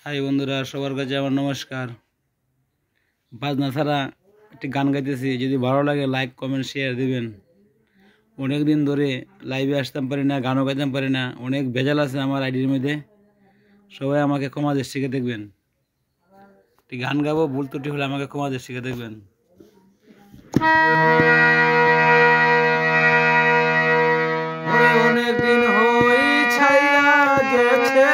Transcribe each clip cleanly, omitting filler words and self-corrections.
High বন্ধুরা, সবার কাছে আমার নমস্কার। বাজনা ছাড়া একটি গান গাইতেছি, যদি ভালো লাগে লাইক কমেন্ট শেয়ার দিবেন। অনেক দিন ধরে লাইভে আসতে পারি না, গানও গাইতে পারি না, অনেক ভেজাল আছে আমার আইডির মধ্যে। সবাই আমাকে ক্ষমা দৃষ্টিকে দেখবেন। একটি গান গাবো, ভুল ত্রুটি হলে আমাকে ক্ষমা দৃষ্টিকে দেখবেন। অনেক দিন হই ছাইয়া গেছে,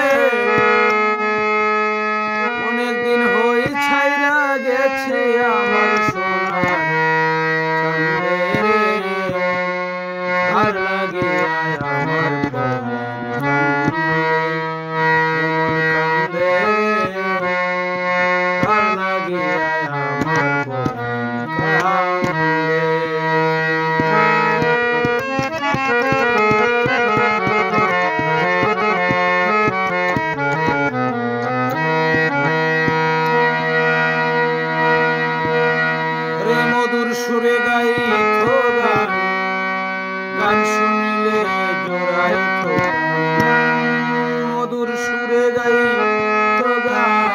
অনেক দিন হই ছাইয়া গেছে আমার সোনার চাঁদে রে, তার লাগিয়া আমার মন কান্দে রে, তার লাগিয়া আমার মধুর সুরে গাইতো গান, গান শুনিলে জোড়াইতো মধুর সুরে গাইতো গান,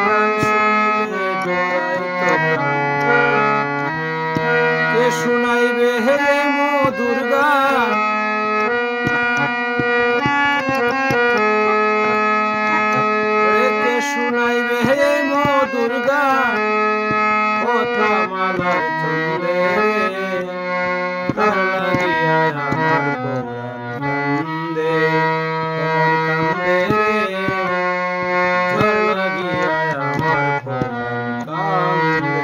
গান শুনিলে জোড়াইতো কে শুনাইবে হে মধুর গান, কে শুনাইবে হে মধুর গান, মালার চলে তার লাগিয়া আমার কান্দে, কান্দে তার লাগিয়া আমার কান্দে।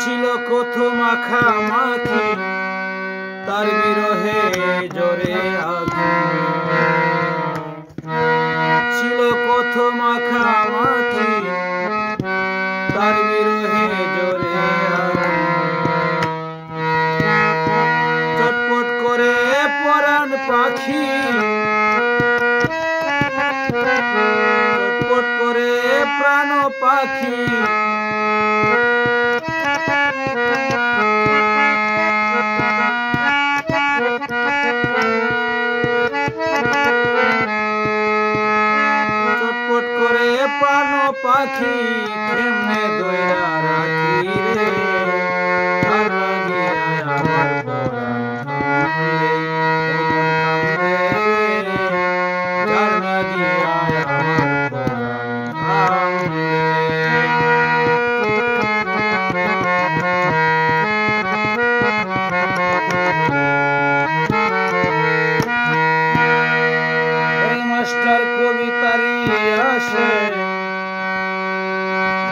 ছিল কত মাখামাখি, তার বিরহে জোরে আগুন, ছিল কত মাখামাখি, তার বিরহে জোরে আগুন, চটপট করে পরাণ পাখি, চটপট করে প্রাণ পাখি, চটপট করে প্রাণ পাখি কেমনে দইরা রাখি রে, তার লাগিয়া আমার পরাণ কান্দে, কান্দে রে, তার লাগিয়া আমার পরাণ কান্দে। মাস্টার কবিতারি আসে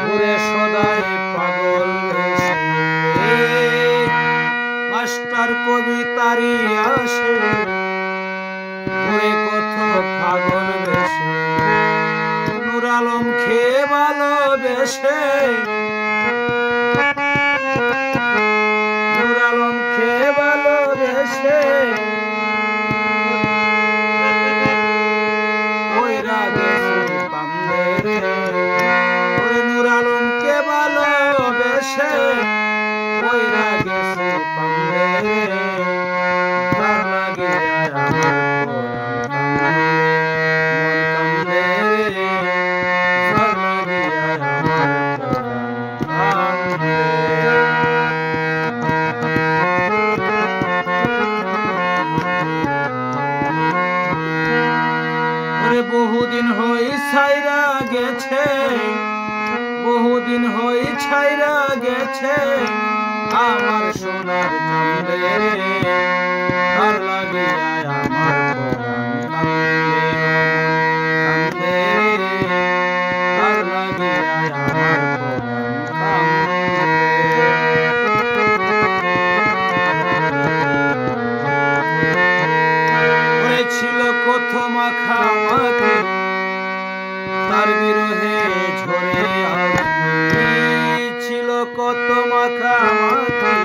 ঘুরে সদাই পাগল বেশে, মাস্টার কবিতারি আসে ঘুরে কত পাগল বেশে, নূর আলম খেয়ে ভালোবেসে, নূর আলম খেয়ে ভালোবেসে, নূর আলমকে ভালোবেসে কইরা গেছে পামরে রে, তার লাগিয়া আমার মন কান্দে রে, তার লাগিয়া আমার কান্দে। বহুদিন হই ছাইরা গেছে, বহুদিন হই ছাইরা গেছে আমার সোনার চাঁদে রে, তার লাগিয়া আমার পরাণ কান্দে, কান্দে রে, তার লাগিয়া আমার পরাণ কান্দে। ছিল কত মাখামাখি, তার বিরহে ঝরে আগুন, ছিল কত মাখামাখি,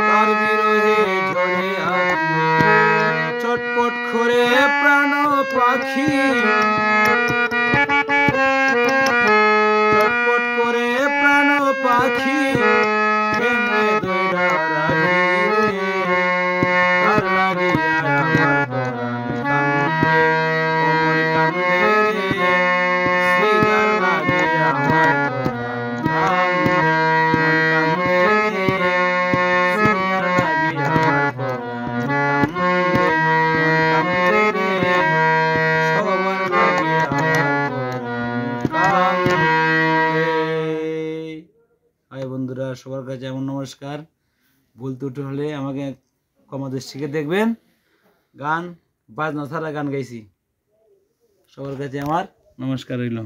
তার বিরহে ঝরে আগুন, চটপট করে প্রাণ পাখি, চটপট করে প্রাণ পাখি কেমনে দইরা রাখি সবার কাছে আমার নমস্কার। ভুল ত্রুটি হলে আমাকে ক্ষমা দৃষ্টিতে দেখবেন। গান বাজনা ছাড়া গান গাইছি। সবার কাছে আমার নমস্কার রইল।